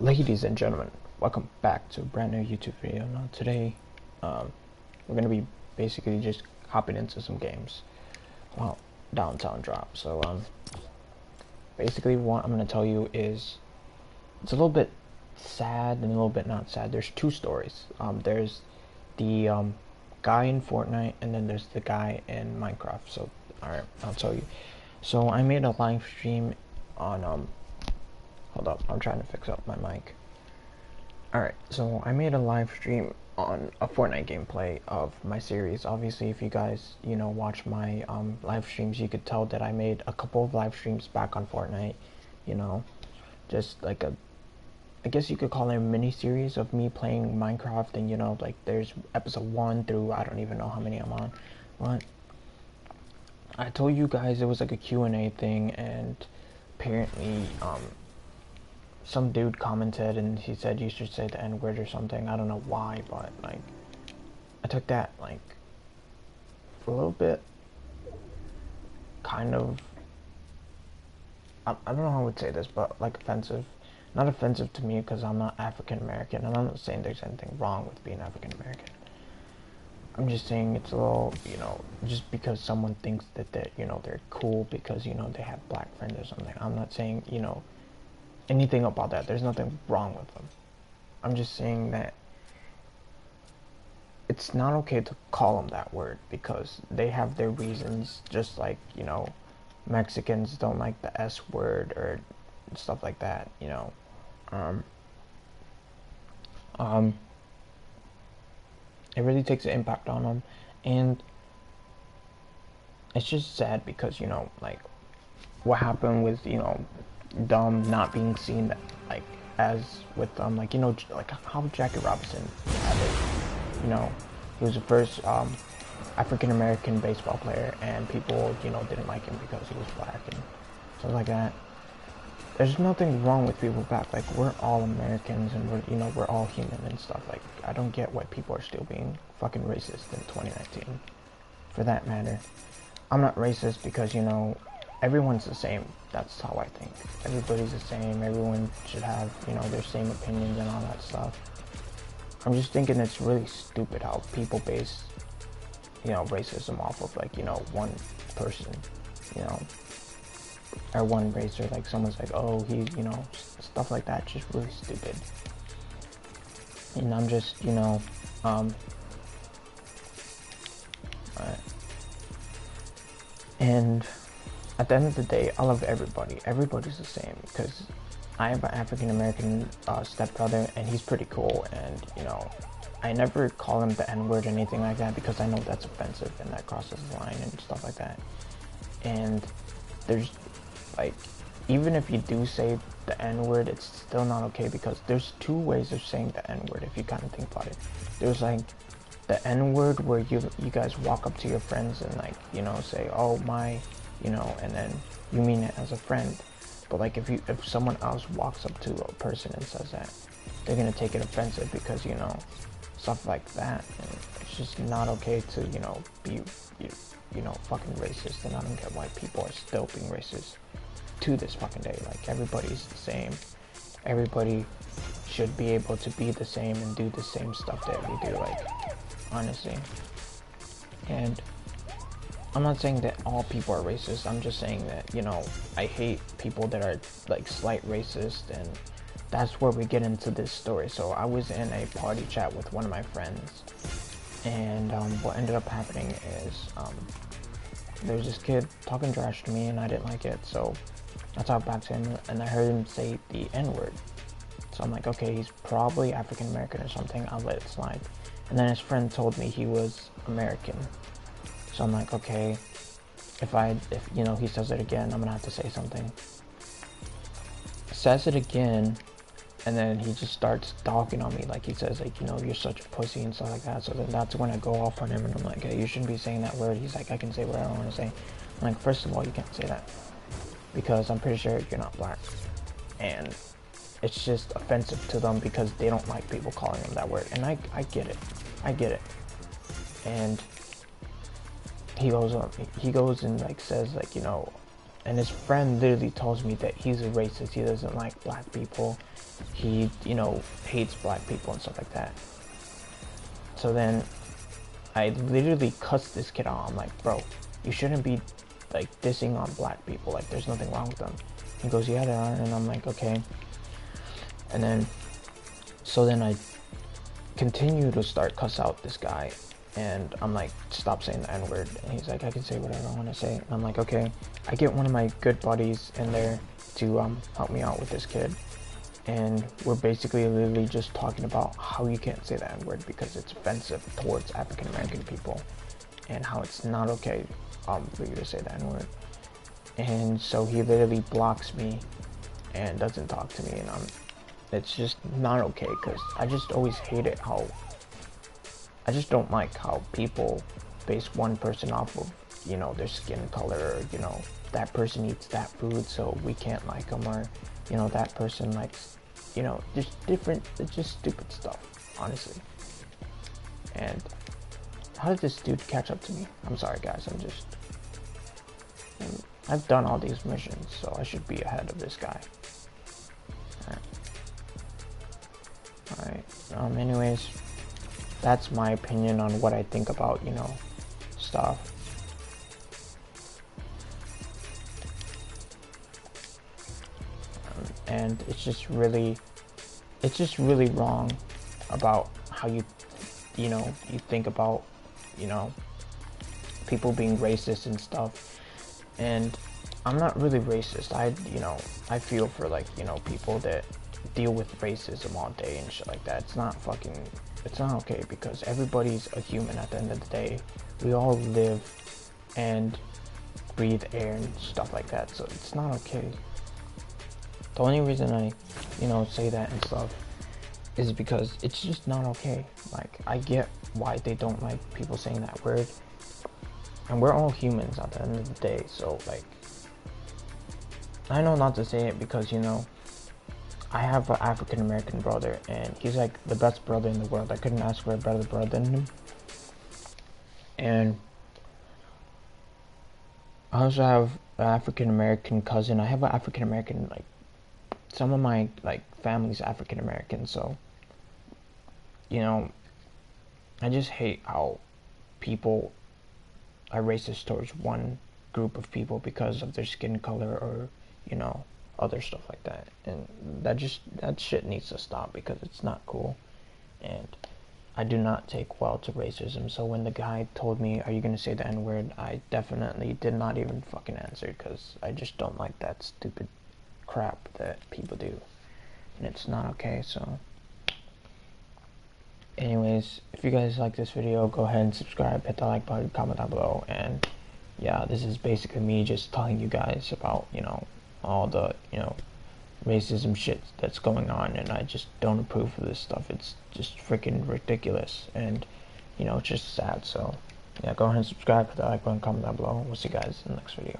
Ladies and gentlemen, welcome back to a brand new YouTube video. Now today, we're gonna be basically just hopping into some games. Well, downtown drop. So basically what I'm gonna tell you is it's a little bit sad and a little bit not sad. There's two stories. There's the guy in Fortnite, and then there's the guy in Minecraft. So alright, I'll tell you. So I made a live stream on hold up, I'm trying to fix up my mic. Alright, so I made a live stream on a Fortnite gameplay of my series. Obviously, if you guys, watch my live streams, you could tell that I made a couple of live streams back on Fortnite, just like I guess you could call it a mini-series of me playing Minecraft, and like there's episode 1 through I don't even know how many I'm on. But I told you guys it was like a Q&A thing, and apparently, some dude commented and he said you should say the N-word or something. I don't know why, but like I took that like a little bit kind of I don't know how I would say this, but like offensive. Not offensive to me because I'm not African American, and I'm not saying there's anything wrong with being African American. I'm just saying it's a little, just because someone thinks that they're cool because they have black friends or something. I'm not saying anything about that. There's nothing wrong with them. I'm just saying that it's not okay to call them that word because they have their reasons, just like, Mexicans don't like the S word or stuff like that, it really takes an impact on them, and it's just sad because, like, what happened with, them not being seen like as with like like how Jackie Robinson had it. He was the first African American baseball player, and people didn't like him because he was black and stuff like that. There's nothing wrong with people back. Like, we're all Americans, and we're all human and stuff. Like, I don't get why people are still being fucking racist in 2019. For that matter, I'm not racist because everyone's the same. That's how I think. Everybody's the same. Everyone should have, their same opinions and all that stuff. I'm just thinking it's really stupid how people base, racism off of, like, one person, or one race, or like someone's like, oh, he's, stuff like that. Just really stupid. And I'm just, and at the end of the day, I love everybody. Everybody's the same because I have an African American stepbrother, and he's pretty cool. And I never call him the N-word or anything like that because I know that's offensive and that crosses the line and stuff like that. And there's like, even if you do say the N-word, it's still not okay because there's two ways of saying the N-word if you kind of think about it. There's like the N-word where you guys walk up to your friends and like say, oh my, and then you mean it as a friend. But like if someone else walks up to a person and says that, they're gonna take it offensive because stuff like that. And it's just not okay to be fucking racist, and I don't get why people are still being racist to this fucking day. Like, everybody's the same. Everybody should be able to be the same and do the same stuff that we do, like, honestly. And I'm not saying that all people are racist. I'm just saying that, I hate people that are like slight racist, and that's where we get into this story. So I was in a party chat with one of my friends, and what ended up happening is there's this kid talking trash to me, and I didn't like it. So I talked back to him, and I heard him say the N-word. So I'm like, okay, he's probably African American or something. I'll let it slide. And then his friend told me he was American. So I'm like, okay, if he says it again, I'm gonna have to say something. Says it again, and then he just starts dogging on me. Like, he says, like, you're such a pussy and stuff like that. So then that's when I go off on him, and I'm like, hey, you shouldn't be saying that word. He's like, I can say what I want to say. I'm like, first of all, you can't say that because I'm pretty sure you're not black. And it's just offensive to them because they don't like people calling them that word. And I get it. I get it. And he goes and like says, like, And his friend literally tells me that he's a racist. He doesn't like black people. He, you know, hates black people and stuff like that. So then I literally cussed this kid out. I'm like, bro, you shouldn't be like dissing on black people. Like, there's nothing wrong with them. He goes, yeah, there are. And I'm like, okay. And then, so then I continue to start cuss out this guy. And I'm like, stop saying the N-word. And he's like, I can say whatever I want to say. And I'm like, okay. I get one of my good buddies in there to help me out with this kid. And we're basically literally just talking about how you can't say the N-word because it's offensive towards African American people, and how it's not okay for you to say the N-word. And so he literally blocks me and doesn't talk to me, and it's just not okay, because I just always hated how, I just don't like how people base one person off of, you know, their skin color, or, you know, that person eats that food so we can't like them, or, you know, that person likes, you know, just different, it's just stupid stuff, honestly. And how did this dude catch up to me? I'm sorry guys, I've done all these missions, so I should be ahead of this guy. Alright, anyways, that's my opinion on what I think about, you know, stuff. And it's just really wrong about how you think about, you know, people being racist and stuff. And I'm not really racist. I feel for, like, you know, people that deal with racism all day and shit like that. It's not okay, because everybody's a human at the end of the day. We all live and breathe air and stuff like that, so it's not okay. The only reason I, you know, say that and stuff is because it's just not okay. Like, I get why they don't like people saying that word, and we're all humans at the end of the day. So, like, I know not to say it because, you know, I have an African American brother, and he's like the best brother in the world. I couldn't ask for a better brother than him. And I also have an African American cousin. I have an African American, like, some of my, like, family's African American, so, you know, I just hate how people are racist towards one group of people because of their skin color, or, you know, other stuff like that. And that shit needs to stop, because it's not cool. And I do not take well to racism. So when the guy told me, are you gonna say the N-word, I definitely did not even fucking answer, because I just don't like that stupid crap that people do, and it's not okay. So anyways, if you guys like this video, go ahead and subscribe, hit the like button, comment down below. And yeah, this is basically me just telling you guys about, you know, all the, you know, racism shit that's going on, and I just don't approve of this stuff. It's just freaking ridiculous, and, you know, it's just sad. So yeah, go ahead and subscribe, hit the like button, comment down below. We'll see you guys in the next video.